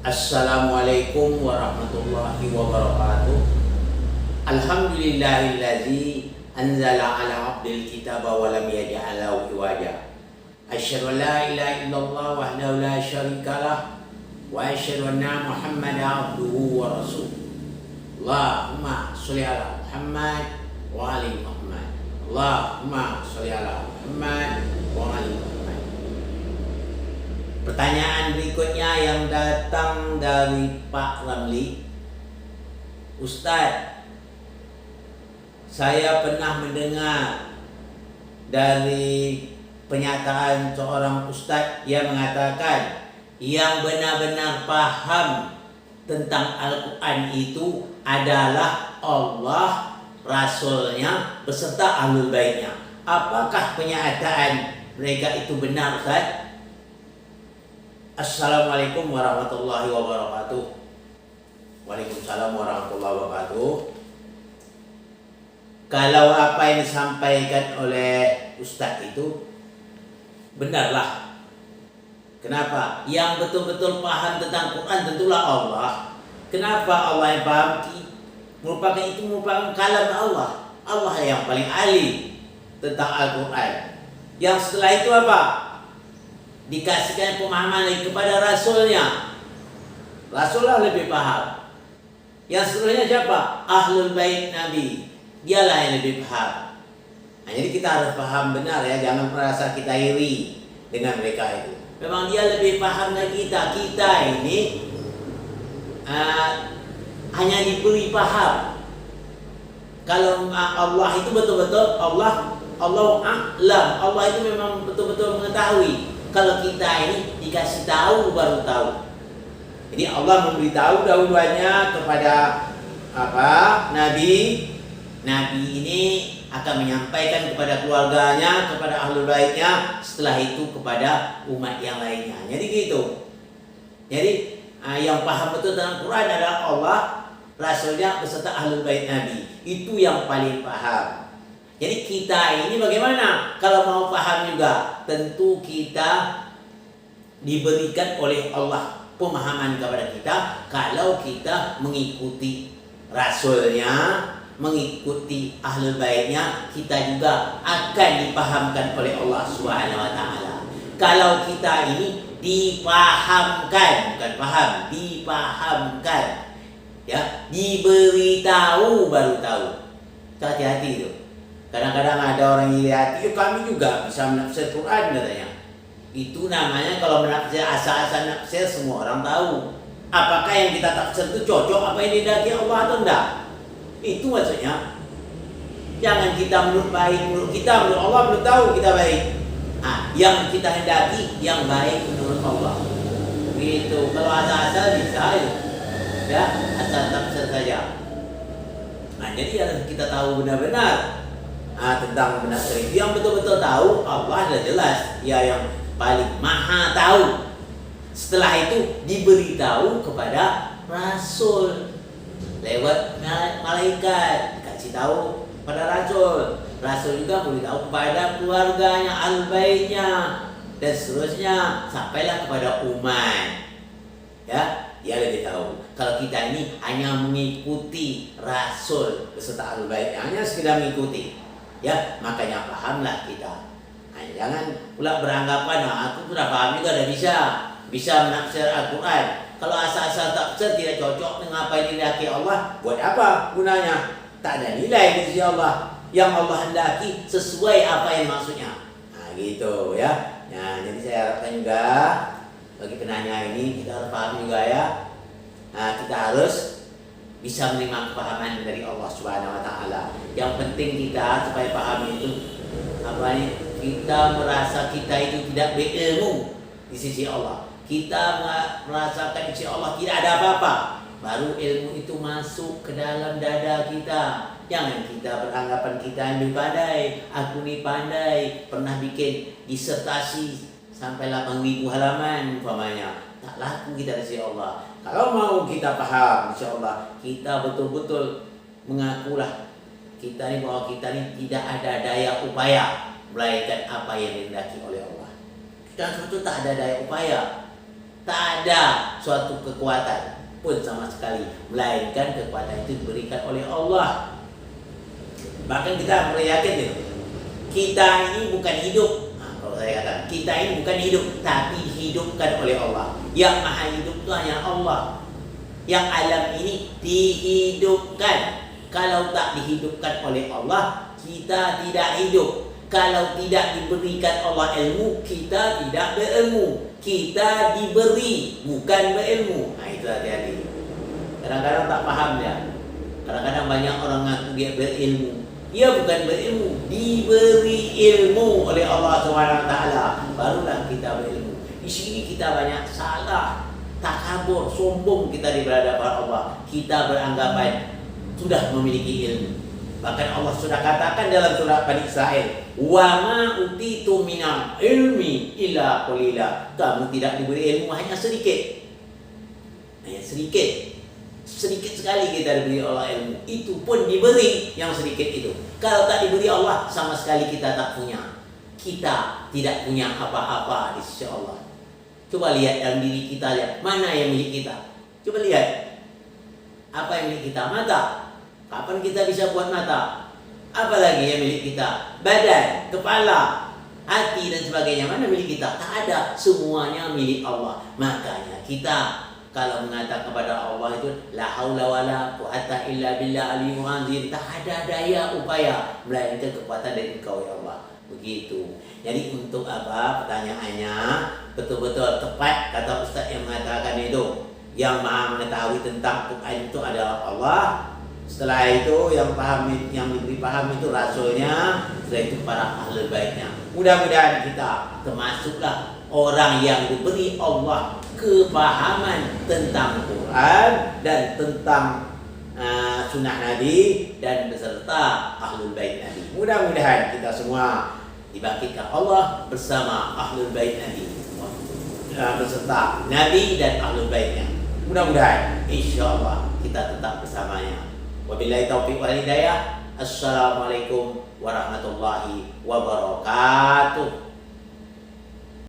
Assalamualaikum warahmatullahi wabarakatuh. Alhamdulillahilladzi anzala ala abdil kitaba wa lam yaj'al lahu iwaja. Asyhadu an la ilaha illallah wahdahu la syarikalah wa asyhadu anna Muhammadan abduhu wa rasuluh. Allahumma sholli ala Muhammad wa ali Muhammad. Allahumma sholli ala Muhammad wa ali Muhammad. Pertanyaan berikutnya yang datang dari Pak Ramli. Ustadz, saya pernah mendengar dari pernyataan seorang ustadz yang mengatakan yang benar-benar paham tentang Al-Quran itu adalah Allah, Rasulnya, beserta Ahlul Baitnya. Apakah pernyataan mereka itu benar, Ustaz? Assalamualaikum warahmatullahi wabarakatuh. Waalaikumsalam warahmatullahi wabarakatuh. Kalau apa yang disampaikan oleh Ustadz itu benarlah. Kenapa? Yang betul-betul paham tentang Quran tentulah Allah. Kenapa Allah yang paham? Merupakan kalam Allah. Allah yang paling ahli tentang Al-Quran. Yang setelah itu apa? Dikasihkan pemahaman lagi kepada Rasulnya. Rasulullah lebih paham. Yang setelahnya siapa? Ahlul Bait Nabi. Dialah yang lebih paham. Nah, jadi kita harus paham benar ya. Jangan merasa kita iri dengan mereka itu. Memang dia lebih paham dari kita. Kita ini hanya diberi paham. Kalau Allah itu betul-betul Allah a'lam. Allah itu memang betul-betul mengetahui. Kalau kita ini dikasih tahu baru tahu. Jadi Allah memberitahu dahuluannya kepada Nabi. Nabi ini akan menyampaikan kepada keluarganya, kepada Ahlul Baitnya, setelah itu kepada umat yang lainnya. Jadi gitu. Jadi yang paham betul tentang Quran adalah Allah, Rasulnya beserta Ahlul Bait Nabi. Itu yang paling paham. Jadi kita ini bagaimana? Kalau mau paham juga, tentu kita diberikan oleh Allah pemahaman kepada kita. Kalau kita mengikuti Rasulnya, mengikuti Ahlul Baitnya, kita juga akan dipahamkan oleh Allah Subhanahu wa Ta'ala. Kalau kita ini dipahamkan, bukan paham, dipahamkan, ya, diberitahu baru tahu. Hati-hati itu. Kadang-kadang ada orang yang iri, kami juga bisa menafsir Quran katanya. Itu namanya kalau menafsir asal-asal nafsir, semua orang tahu. Apakah yang kita tafsir itu cocok apa yang didaki Allah atau enggak? Itu maksudnya. Jangan kita menurut baik, menurut kita, menurut Allah belum tahu kita baik. Nah, yang kita hendaki yang baik menurut Allah. Gitu. Kalau asal-asal bisa ya, asal tafsir saja. Nah, jadi harus kita tahu benar-benar tentang menafsir itu. Yang betul-betul tahu Allah adalah jelas, Dia yang paling maha tahu. Setelah itu diberitahu kepada Rasul lewat malaikat, dikasih tahu pada Rasul. Rasul juga beritahu kepada keluarganya, al-baitnya, dan seterusnya sampailah kepada umat. Ya, dia lebih tahu. Kalau kita ini hanya mengikuti Rasul beserta al-bait, hanya sekedar mengikuti, ya, makanya pahamlah kita. Nah, jangan pula beranggapan, aku sudah paham juga, sudah bisa menafsir Al-Quran. Kalau asal-asal tafsir tidak cocok dengan apa yang dihindaki Allah, buat apa gunanya? Tak ada nilai di sisi Allah. Yang Allah hendaki sesuai apa yang maksudnya. Nah, gitu ya. Nah, jadi saya harapkan juga bagi penanya ini kita harus paham juga ya. Nah, kita harus bisa menerima kepahaman dari Allah Subhanahu wa Ta'ala. Yang penting kita supaya paham itu kita merasa kita itu tidak berilmu di sisi Allah. Kita merasakan di sisi Allah tidak ada apa-apa. Baru ilmu itu masuk ke dalam dada kita. Jangan kita beranggapan kita yang lebih pandai. Aku ni pandai, pernah bikin disertasi sampai 8.000 halaman umpamanya. Tak laku kita di sisi Allah. Kalau mau kita paham, insya Allah kita betul-betul mengakulah kita ini bahwa kita ini tidak ada daya upaya melainkan apa yang dikehendaki oleh Allah. Kita sebetulnya tak ada daya upaya. Tak ada suatu kekuatan pun sama sekali, melainkan kekuatan itu diberikan oleh Allah. Bahkan kita mulai yakin itu, kita ini bukan hidup. Kalau saya katakan, kita ini bukan hidup, tapi dihidupkan oleh Allah. Yang maha hidup itu hanya Allah. Yang alam ini dihidupkan. Kalau tak dihidupkan oleh Allah, kita tidak hidup. Kalau tidak diberikan Allah ilmu, kita tidak berilmu. Kita diberi, bukan berilmu. Nah itu hati-hati. Kadang-kadang tak paham dia. Kadang-kadang banyak orang ngaku dia berilmu. Dia bukan berilmu, diberi ilmu oleh Allah SWT. Barulah kita berilmu. Di sini kita banyak salah, takabur, sombong kita di hadapan Allah. Kita beranggapan sudah memiliki ilmu. Bahkan Allah sudah katakan dalam surah Bani Israel, "Wa ma utitu minal ilmi illa qalila." Kamu tidak diberi ilmu hanya sedikit. Hanya sedikit. Sedikit sekali kita diberi Allah ilmu. Itu pun diberi yang sedikit itu. Kalau tak diberi Allah, sama sekali kita tak punya. Kita tidak punya apa-apa di sisi Allah. Coba lihat dalam diri kita, lihat mana yang milik kita. Coba lihat. Apa yang milik kita? Mata. Kapan kita bisa buat mata? Apalagi yang milik kita? Badan, kepala, hati dan sebagainya. Mana milik kita? Tak ada. Semuanya milik Allah. Makanya kita kalau mengatakan kepada Allah itu la haula wala quwata illa billah aliyul azim, tak ada daya upaya melainkan kekuatan dari Engkau ya Allah. Begitu. Jadi untuk apa? Pertanyaannya betul-betul tepat kata Ustaz yang mengatakan itu. Yang maha mengetahui tentang Quran itu adalah Allah. Setelah itu yang paham, yang diberi paham itu rasulnya, setelah itu para ahlul baitnya. Mudah-mudahan kita termasuklah orang yang diberi Allah kepahaman tentang Quran dan tentang sunnah Nabi dan beserta ahlul bait Nabi. Mudah-mudahan kita semua dibangkitkan Allah bersama ahlul bait Nabi, beserta Nabi dan ahlul baitnya. Mudah-mudahan insyaallah kita tetap bersamanya. Wabillahi taufiq wal hidayah. Assalamualaikum warahmatullahi wabarakatuh.